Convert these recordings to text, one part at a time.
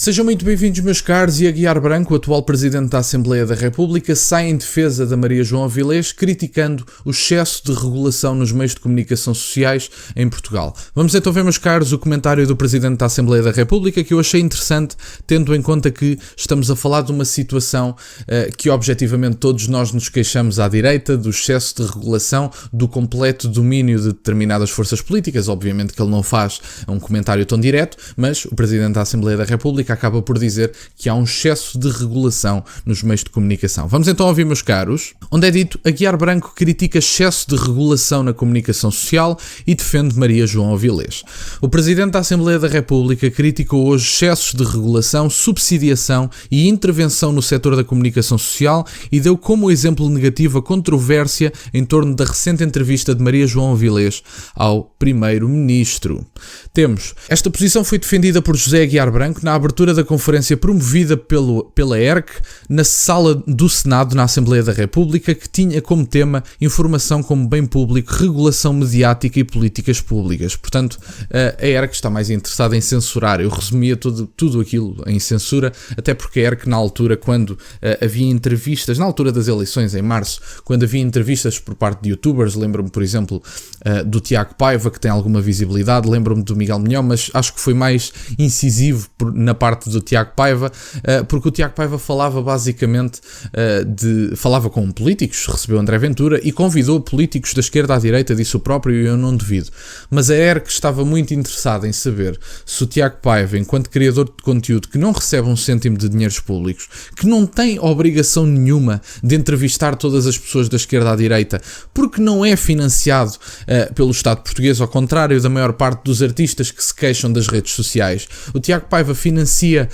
Sejam muito bem-vindos, meus caros. E Aguiar Branco, o atual Presidente da Assembleia da República, sai em defesa da Maria João Avilés, criticando o excesso de regulação nos meios de comunicação sociais em Portugal. Vamos então ver, meus caros, o comentário do Presidente da Assembleia da República, que eu achei interessante, tendo em conta que estamos a falar de uma situação que objetivamente todos nós nos queixamos à direita, do excesso de regulação, do completo domínio de determinadas forças políticas. Obviamente que ele não faz um comentário tão direto, mas o Presidente da Assembleia da República acaba por dizer que há um excesso de regulação nos meios de comunicação. Vamos então ouvir, meus caros, onde é dito: Aguiar Branco critica excesso de regulação na comunicação social e defende Maria João Avilés. O Presidente da Assembleia da República criticou hoje excessos de regulação, subsidiação e intervenção no setor da comunicação social e deu como exemplo negativo a controvérsia em torno da recente entrevista de Maria João Avilés ao Primeiro-Ministro. Esta posição foi defendida por José Aguiar Branco na abertura da conferência promovida pela ERC na sala do Senado na Assembleia da República, que tinha como tema informação como bem público, regulação mediática e políticas públicas. Portanto, a ERC está mais interessada em censurar. Eu resumia tudo aquilo em censura, até porque a ERC, na altura, quando havia entrevistas, na altura das eleições, em março, quando havia entrevistas por parte de youtubers, lembro-me, por exemplo, do Tiago Paiva, que tem alguma visibilidade, lembro-me do Miguel Milhão, mas acho que foi mais incisivo na parte do Tiago Paiva, porque o Tiago Paiva falava basicamente falava com políticos, recebeu André Ventura e convidou políticos da esquerda à direita, disse o próprio, e eu não duvido. Mas a ERC estava muito interessada em saber se o Tiago Paiva, enquanto criador de conteúdo que não recebe um cêntimo de dinheiros públicos, que não tem obrigação nenhuma de entrevistar todas as pessoas da esquerda à direita, porque não é financiado pelo Estado português, ao contrário da maior parte dos artistas que se queixam das redes sociais. O Tiago Paiva financia,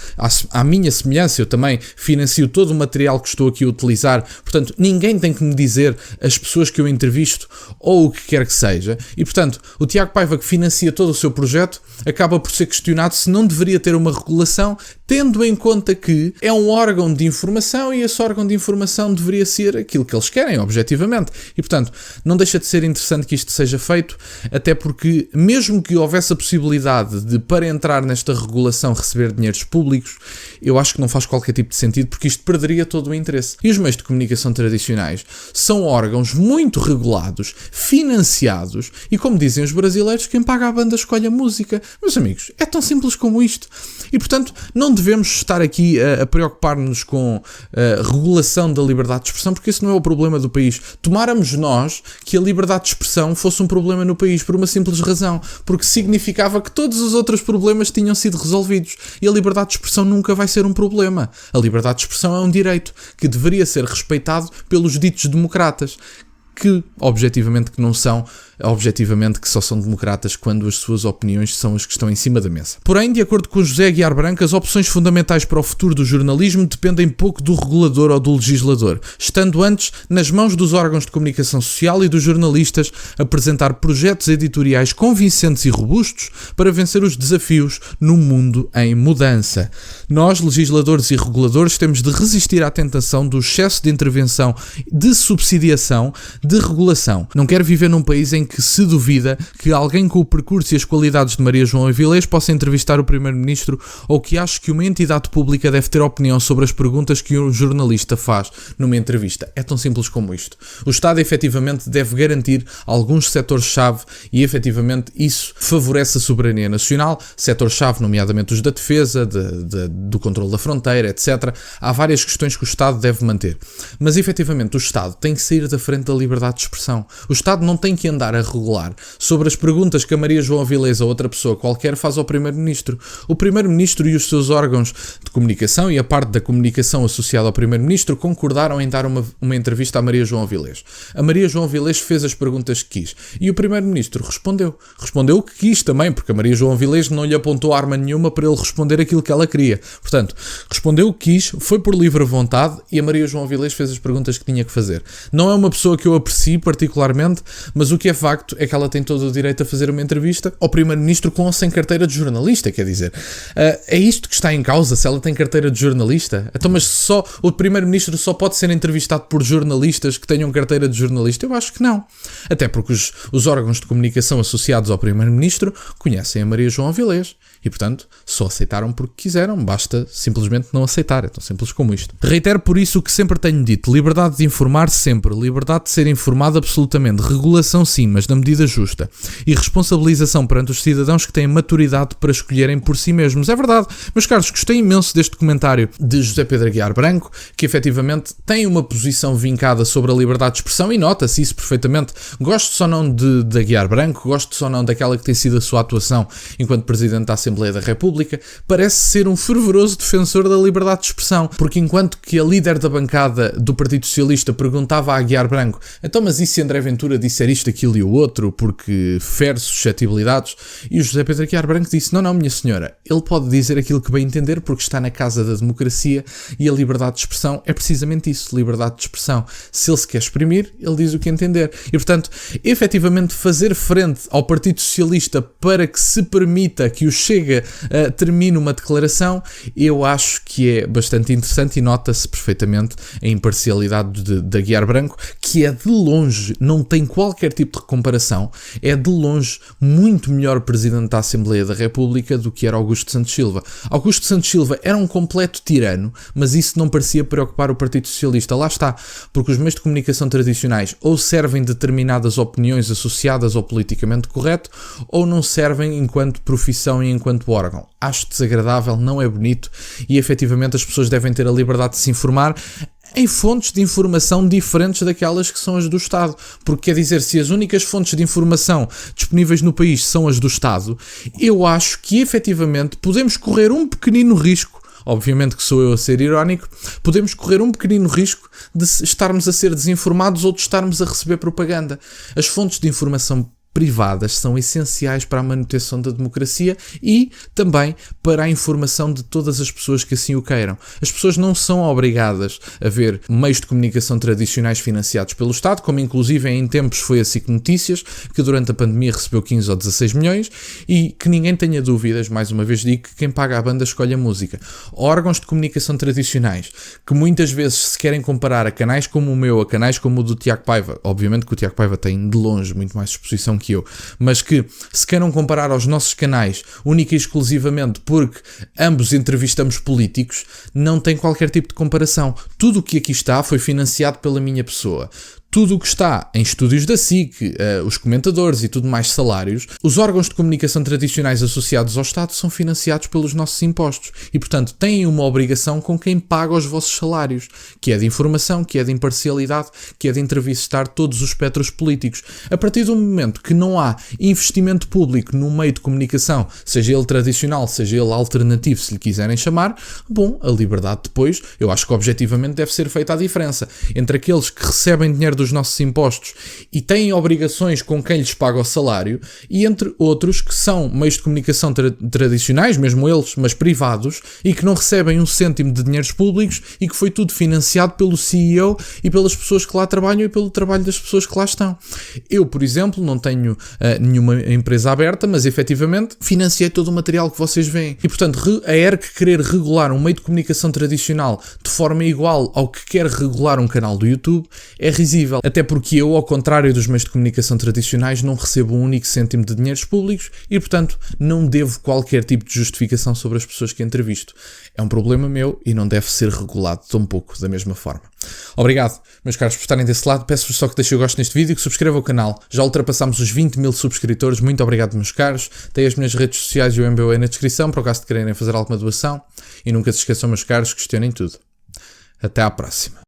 à minha semelhança, eu também financio todo o material que estou aqui a utilizar, portanto ninguém tem que me dizer as pessoas que eu entrevisto ou o que quer que seja, e portanto o Tiago Paiva, que financia todo o seu projeto, acaba por ser questionado se não deveria ter uma regulação, tendo em conta que é um órgão de informação e esse órgão de informação deveria ser aquilo que eles querem, objetivamente, e portanto não deixa de ser interessante que isto seja feito, até porque mesmo que houvesse a possibilidade de, para entrar nesta regulação, receber dinheiros públicos, eu acho que não faz qualquer tipo de sentido, porque isto perderia todo o interesse. E os meios de comunicação tradicionais são órgãos muito regulados, financiados, e como dizem os brasileiros, quem paga a banda escolhe a música. Meus amigos, é tão simples como isto. E portanto, não devemos estar aqui a preocupar-nos com a regulação da liberdade de expressão, porque esse não é o problema do país. Tomáramos nós que a liberdade de expressão fosse um problema no país, por uma simples razão, porque significava que todos os outros problemas tinham sido resolvidos. E a liberdade de expressão nunca vai ser um problema. A liberdade de expressão é um direito que deveria ser respeitado pelos ditos democratas, que objetivamente que não são, objetivamente que só são democratas quando as suas opiniões são as que estão em cima da mesa. Porém, de acordo com José Aguiar Branco, as opções fundamentais para o futuro do jornalismo dependem pouco do regulador ou do legislador, estando antes nas mãos dos órgãos de comunicação social e dos jornalistas apresentar projetos editoriais convincentes e robustos para vencer os desafios num mundo em mudança. Nós, legisladores e reguladores, temos de resistir à tentação do excesso de intervenção, de subsidiação, de regulação. Não quero viver num país em que se duvida que alguém com o percurso e as qualidades de Maria João Avilés possa entrevistar o Primeiro-Ministro, ou que ache que uma entidade pública deve ter opinião sobre as perguntas que um jornalista faz numa entrevista. É tão simples como isto. O Estado efetivamente deve garantir alguns setores-chave e efetivamente isso favorece a soberania nacional, setores-chave nomeadamente os da defesa, do controle da fronteira, etc. Há várias questões que o Estado deve manter. Mas efetivamente o Estado tem que sair da frente da liberdade de expressão. O Estado não tem que andar a regular sobre as perguntas que a Maria João Avilés ou outra pessoa qualquer faz ao Primeiro-Ministro. O Primeiro-Ministro e os seus órgãos de comunicação e a parte da comunicação associada ao Primeiro-Ministro concordaram em dar uma entrevista à Maria João Avilés. A Maria João Avilés fez as perguntas que quis e o Primeiro-Ministro respondeu. Respondeu o que quis também, porque a Maria João Avilés não lhe apontou arma nenhuma para ele responder aquilo que ela queria. Portanto, respondeu o que quis, foi por livre vontade e a Maria João Avilés fez as perguntas que tinha que fazer. Não é uma pessoa que eu aprecio particularmente, mas o que é facto é que ela tem todo o direito a fazer uma entrevista ao Primeiro-Ministro com ou sem carteira de jornalista, quer dizer. É isto que está em causa, se ela tem carteira de jornalista? Então, mas só o Primeiro-Ministro só pode ser entrevistado por jornalistas que tenham carteira de jornalista? Eu acho que não. Até porque os órgãos de comunicação associados ao Primeiro-Ministro conhecem a Maria João Avilés E, portanto, só aceitaram porque quiseram, basta simplesmente não aceitar. É tão simples como isto. Reitero por isso o que sempre tenho dito: liberdade de informar sempre, liberdade de ser informado absolutamente, regulação sim, mas na medida justa, e responsabilização perante os cidadãos que têm maturidade para escolherem por si mesmos. É verdade, meus caros, gostei imenso deste comentário de José Pedro Aguiar Branco, que efetivamente tem uma posição vincada sobre a liberdade de expressão e nota-se isso perfeitamente. Gosto ou não de Aguiar Branco, gosto ou não daquela que tem sido a sua atuação enquanto Presidente da Assembleia da República, parece ser um fervoroso defensor da liberdade de expressão, porque enquanto que a líder da bancada do Partido Socialista perguntava a Aguiar Branco: então, mas e se André Ventura disser isto, aquilo e o outro, porque fere suscetibilidades? E o José Pedro Aguiar Branco disse: não, minha senhora, ele pode dizer aquilo que bem entender porque está na casa da democracia e a liberdade de expressão é precisamente isso, liberdade de expressão. Se ele se quer exprimir, ele diz o que entender. E, portanto, efetivamente fazer frente ao Partido Socialista para que se permita que o Chega termine uma declaração, eu acho que é bastante interessante e nota-se perfeitamente a imparcialidade de Aguiar Branco, que é de longe, não tem qualquer tipo de comparação, é de longe muito melhor Presidente da Assembleia da República do que era Augusto Santos Silva. Augusto Santos Silva era um completo tirano, mas isso não parecia preocupar o Partido Socialista. Lá está, porque os meios de comunicação tradicionais ou servem determinadas opiniões associadas ao politicamente correto, ou não servem enquanto profissão e enquanto órgão. Acho desagradável, não é bonito, e efetivamente as pessoas devem ter a liberdade de se informar em fontes de informação diferentes daquelas que são as do Estado. Porque quer dizer, se as únicas fontes de informação disponíveis no país são as do Estado, eu acho que efetivamente podemos correr um pequenino risco, obviamente que sou eu a ser irónico, podemos correr um pequenino risco de estarmos a ser desinformados ou de estarmos a receber propaganda. As fontes de informação privadas são essenciais para a manutenção da democracia e também para a informação de todas as pessoas que assim o queiram. As pessoas não são obrigadas a ver meios de comunicação tradicionais financiados pelo Estado, como inclusive em tempos foi a SIC Notícias, que durante a pandemia recebeu 15 ou 16 milhões, e que ninguém tenha dúvidas, mais uma vez digo, que quem paga a banda escolhe a música. Órgãos de comunicação tradicionais, que muitas vezes se querem comparar a canais como o meu, a canais como o do Tiago Paiva, obviamente que o Tiago Paiva tem de longe muito mais exposição que eu, mas que se queiram comparar aos nossos canais única e exclusivamente porque ambos entrevistamos políticos, não tem qualquer tipo de comparação. Tudo o que aqui está foi financiado pela minha pessoa. Tudo o que está em estúdios da SIC, os comentadores e tudo mais salários, os órgãos de comunicação tradicionais associados ao Estado são financiados pelos nossos impostos e, portanto, têm uma obrigação com quem paga os vossos salários, que é de informação, que é de imparcialidade, que é de entrevistar todos os espectros políticos. A partir do momento que não há investimento público no meio de comunicação, seja ele tradicional, seja ele alternativo, se lhe quiserem chamar, bom, a liberdade depois, eu acho que objetivamente deve ser feita a diferença entre aqueles que recebem dinheiro dos nossos impostos e têm obrigações com quem lhes paga o salário, e entre outros que são meios de comunicação tradicionais, mesmo eles, mas privados, e que não recebem um cêntimo de dinheiros públicos e que foi tudo financiado pelo CEO e pelas pessoas que lá trabalham e pelo trabalho das pessoas que lá estão. Eu, por exemplo, não tenho nenhuma empresa aberta, mas efetivamente financiei todo o material que vocês veem. E, portanto, a ERC querer regular um meio de comunicação tradicional de forma igual ao que quer regular um canal do YouTube é risível. Até porque eu, ao contrário dos meios de comunicação tradicionais, não recebo um único cêntimo de dinheiros públicos e, portanto, não devo qualquer tipo de justificação sobre as pessoas que entrevisto. É um problema meu e não deve ser regulado tão pouco da mesma forma. Obrigado, meus caros, por estarem desse lado. Peço-vos só que deixem o gosto neste vídeo e que subscrevam o canal. Já ultrapassámos os 20 mil subscritores. Muito obrigado, meus caros. Tem as minhas redes sociais e o MBA na descrição, para o caso de quererem fazer alguma doação. E nunca se esqueçam, meus caros, questionem tudo. Até à próxima.